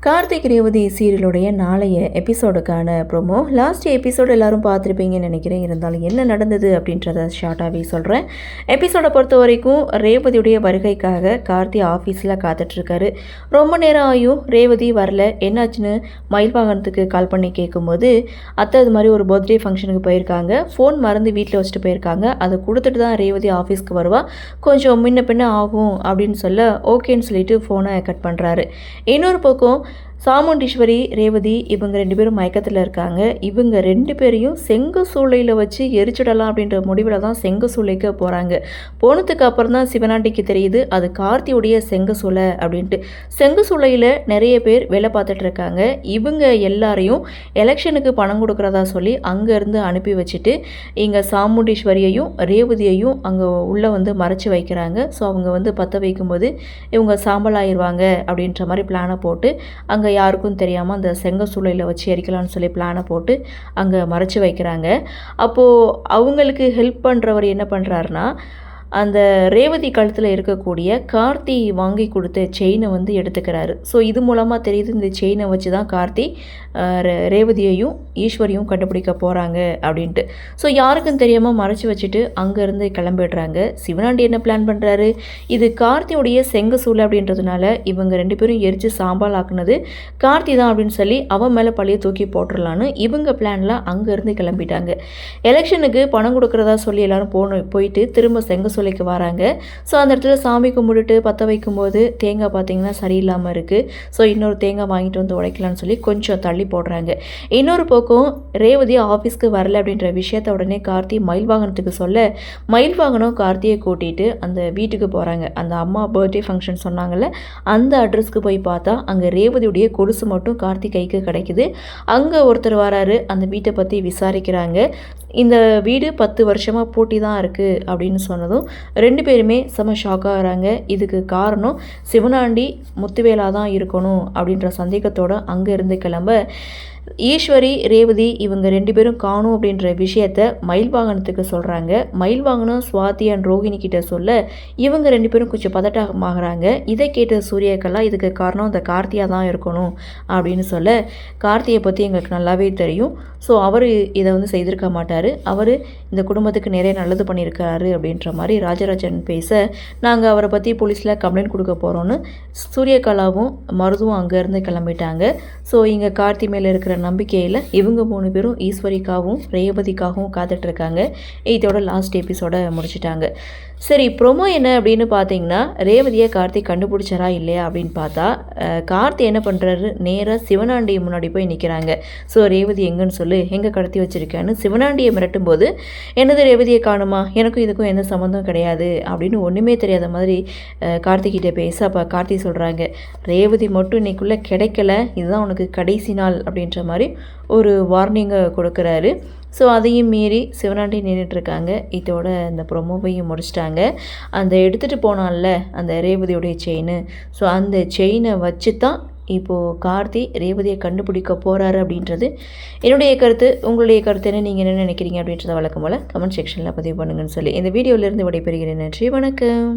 கார்த்திக் ரேவதி சீரியலுடைய நாளைய எபிசோடுக்கான promo last episode எல்லாரும் பார்த்துருப்பீங்கன்னு நினைக்கிறேன். இருந்தாலும் என்ன நடந்தது அப்படின்றத ஷார்ட்டாகவே சொல்கிறேன். எபிசோடை பொறுத்த வரைக்கும் ரேவதியுடைய வருகைக்காக கார்த்தி ஆஃபீஸில் காத்துட்ருக்காரு. ரொம்ப நேரம் ஆகியும் ரேவதி வரல. என்னாச்சுன்னு மயில் வாகனத்துக்கு கால் பண்ணி கேட்கும்போது அத்தை இது மாதிரி ஒரு பர்த்டே ஃபங்க்ஷனுக்கு போயிருக்காங்க, ஃபோன் மறந்து வீட்டில் வச்சுட்டு போயிருக்காங்க, அதை கொடுத்துட்டு தான் ரேவதி ஆஃபீஸ்க்கு வருவா, கொஞ்சம் முன்ன பின்ன ஆகும் அப்படின்னு சொல்ல ஓகேன்னு சொல்லிட்டு ஃபோனை கட் பண்ணுறாரு. இன்னொரு பக்கம் சாமுண்டீஸ்வரி ரேவதி இவங்க 2 பேரும் மயக்கத்தில் இருக்காங்க. இவங்க 2 பேரையும் செங்க சூளையில் வச்சு எரிச்சிடலாம் அப்படின்ற முடிவில் தான் செங்க சூளைக்கு போகிறாங்க. போனதுக்கு அப்புறம் தான் சிவனாண்டிக்கு தெரியுது அது கார்த்தியுடைய செங்க சூளை அப்படின்ட்டு. செங்க சூளையில் நிறைய பேர் வேலை பார்த்துட்டு இருக்காங்க. இவங்க எல்லாரையும் எலெக்ஷனுக்கு பணம் கொடுக்குறதா சொல்லி அங்கேருந்து அனுப்பி வச்சுட்டு இங்கே சாமுண்டீஸ்வரியையும் ரேவதியையும் அங்கே உள்ளே மறைச்சி வைக்கிறாங்க. ஸோ அவங்க பற்ற வைக்கும்போது இவங்க சாம்பல் ஆயிடுவாங்க அப்படின்ற மாதிரி பிளானை போட்டு அங்கே யாருக்கும் தெரியாமல் அந்த செங்க சூளையில் வச்சு எரிக்கலாம்னு சொல்லி பிளானை போட்டு அங்கே மறைச்சி வைக்கிறாங்க. அப்போது அவங்களுக்கு ஹெல்ப் பண்ணுறவர் என்ன பண்ணுறாருனா அந்த ரேவதி கழுத்தில் இருக்கக்கூடிய கார்த்தி வாங்கி கொடுத்த செயினை எடுத்துக்கிறாரு. ஸோ இது மூலமாக தெரியுது இந்த செயினை வச்சு தான் கார்த்தி ரேவதியையும் ஈஸ்வரியும் கண்டுபிடிக்க போகிறாங்க அப்படின்ட்டு. ஸோ யாருக்கும் தெரியாமல் மறைச்சி வச்சுட்டு அங்கேருந்து கிளம்பிடுறாங்க. சிவனாண்டி என்ன பிளான் பண்ணுறாரு, இது கார்த்தியுடைய செங்க சூளை அப்படின்றதுனால இவங்க 2 பேரும் எரித்து சாம்பால் ஆக்குனது கார்த்தி தான் அப்படின்னு சொல்லி அவன் மேலே பழியை தூக்கி போட்டுடலான்னு இவங்க பிளானில் அங்கேருந்து கிளம்பிட்டாங்க. எலெக்ஷனுக்கு பணம் கொடுக்குறதா சொல்லி எல்லோரும் போயிட்டு திரும்ப செங்க சூளைக்கு வராங்க. ஸோ அந்த இடத்துல சாமி கும்பிட்டுட்டு பற்ற வைக்கும்போது தேங்காய் பார்த்திங்கன்னா சரியில்லாமல் இருக்குது. ஸோ இன்னொரு தேங்காய் வாங்கிட்டு உடைக்கலான்னு சொல்லி கொஞ்சம் தள்ளி போடுறாங்க. இன்னொரு பக்கம் ரேவதி ஆஃபீஸ்க்கு வரல அப்படின்ற விஷயத்த உடனே கார்த்தி மயில் வாகனத்துக்கு சொல்ல மயில் வாகனம் கார்த்தியை கூட்டிகிட்டு அந்த வீட்டுக்கு போகிறாங்க. அந்த அம்மா பர்த்டே ஃபங்க்ஷன் சொன்னாங்கல்ல அந்த அட்ரஸ்க்கு போய் பார்த்தா அங்கே ரேவதியுடைய கொலுசு மட்டும் கார்த்தி கைக்கு கிடைக்குது. அங்கே ஒருத்தர் வராரு, அந்த வீட்டை பற்றி விசாரிக்கிறாங்க. இந்த வீடு 10 வருஷமாக பூட்டி தான் இருக்குது அப்படின்னு சொன்னதும் 2 பேருமே செம ஷாக் ஆகிறாங்க. இதுக்கு காரணம் சிவனாண்டி முத்துவேலா தான் இருக்கணும் அப்படின்ற சந்தேகத்தோடு அங்கேருந்து கிளம்ப ஈஸ்வரி ரேவதி இவங்க 2 பேரும் காணும் அப்படின்ற விஷயத்த மயில் வாகனத்துக்கு சொல்கிறாங்க. மயில் வாகனம் சுவாதி அண்ட் ரோஹிணி கிட்ட சொல்ல இவங்க 2 பேரும் கொஞ்சம் பதட்டமாகறாங்க. இதை கேட்ட சூரியகலா இதுக்கு காரணம் அந்த கார்த்தியாக தான் இருக்கணும் அப்படின்னு சொல்ல கார்த்தியை பற்றி எங்களுக்கு நல்லாவே தெரியும், ஸோ அவர் இதை செய்திருக்க மாட்டார், அவர் இந்த குடும்பத்துக்கு நிறைய நல்லது பண்ணியிருக்காரு அப்படின்ற மாதிரி ராஜராஜன் பேச நாங்கள் அவரை பற்றி போலீஸில் கம்ப்ளைண்ட் கொடுக்க போகிறோன்னு சூரியகலாவும் மருதுவும் அங்கேருந்து கிளம்பிட்டாங்க. ஸோ இங்கே கார்த்தி மேலே இருக்கிற நம்பிக்கையில் இவங்க 3 பேரும் ஈஸ்வரிக்காகவும் ரேவதிக்காகவும் காத்துட்ருக்காங்க. இதோட லாஸ்ட் எபிசோட முடிச்சிட்டாங்க. சரி, ப்ரோமோ என்ன அப்படின்னு பார்த்தீங்கன்னா ரேவதியை கார்த்தி கண்டுபிடிச்சாரா இல்லையா அப்படின்னு பார்த்தா கார்த்தி என்ன பண்ணுறாரு, நேராக சிவனாண்டியை முன்னாடி போய் நிற்கிறாங்க. ஸோ ரேவதி எங்கன்னு சொல்லு, எங்கே கடத்தி வச்சுருக்கேன்னு சிவனாண்டியை மிரட்டும் போது என்னது ரேவதியை காணுமா, எனக்கும் இதுக்கும் எந்த சம்மந்தம் கிடையாது அப்படின்னு ஒன்றுமே தெரியாத மாதிரி கார்த்திகிட்ட பேச அப்போ கார்த்தி சொல்கிறாங்க ரேவதி மட்டும் இன்னைக்குள்ளே கிடைக்கல, இதுதான் உனக்கு கடைசி நாள் அப்படின்ற மாதிரி ஒரு வார்னிங்கை கொடுக்குறாரு. ஸோ அதையும் மீறி சிவனாண்டி நின்றுட்டுருக்காங்க. இதோட இந்த ப்ரொமோவையும் முடிச்சிட்டாங்க. அந்த எடுத்துகிட்டு போனால அந்த ரேவதியுடைய செயின், ஸோ அந்த செயினை வச்சு தான் இப்போது கார்த்தி ரேவதியை கண்டுபிடிக்க போகிறாரு அப்படின்றது என்னுடைய கருத்து. உங்களுடைய கருத்து என்ன, நீங்கள் என்ன நினைக்கிறீங்க அப்படின்றத வழக்கம் போல் கமெண்ட் செக்ஷனில் பதிவு பண்ணுங்கன்னு சொல்லி இந்த வீடியோவிலேருந்து விடைபெறுகிறேன். நன்றி, வணக்கம்.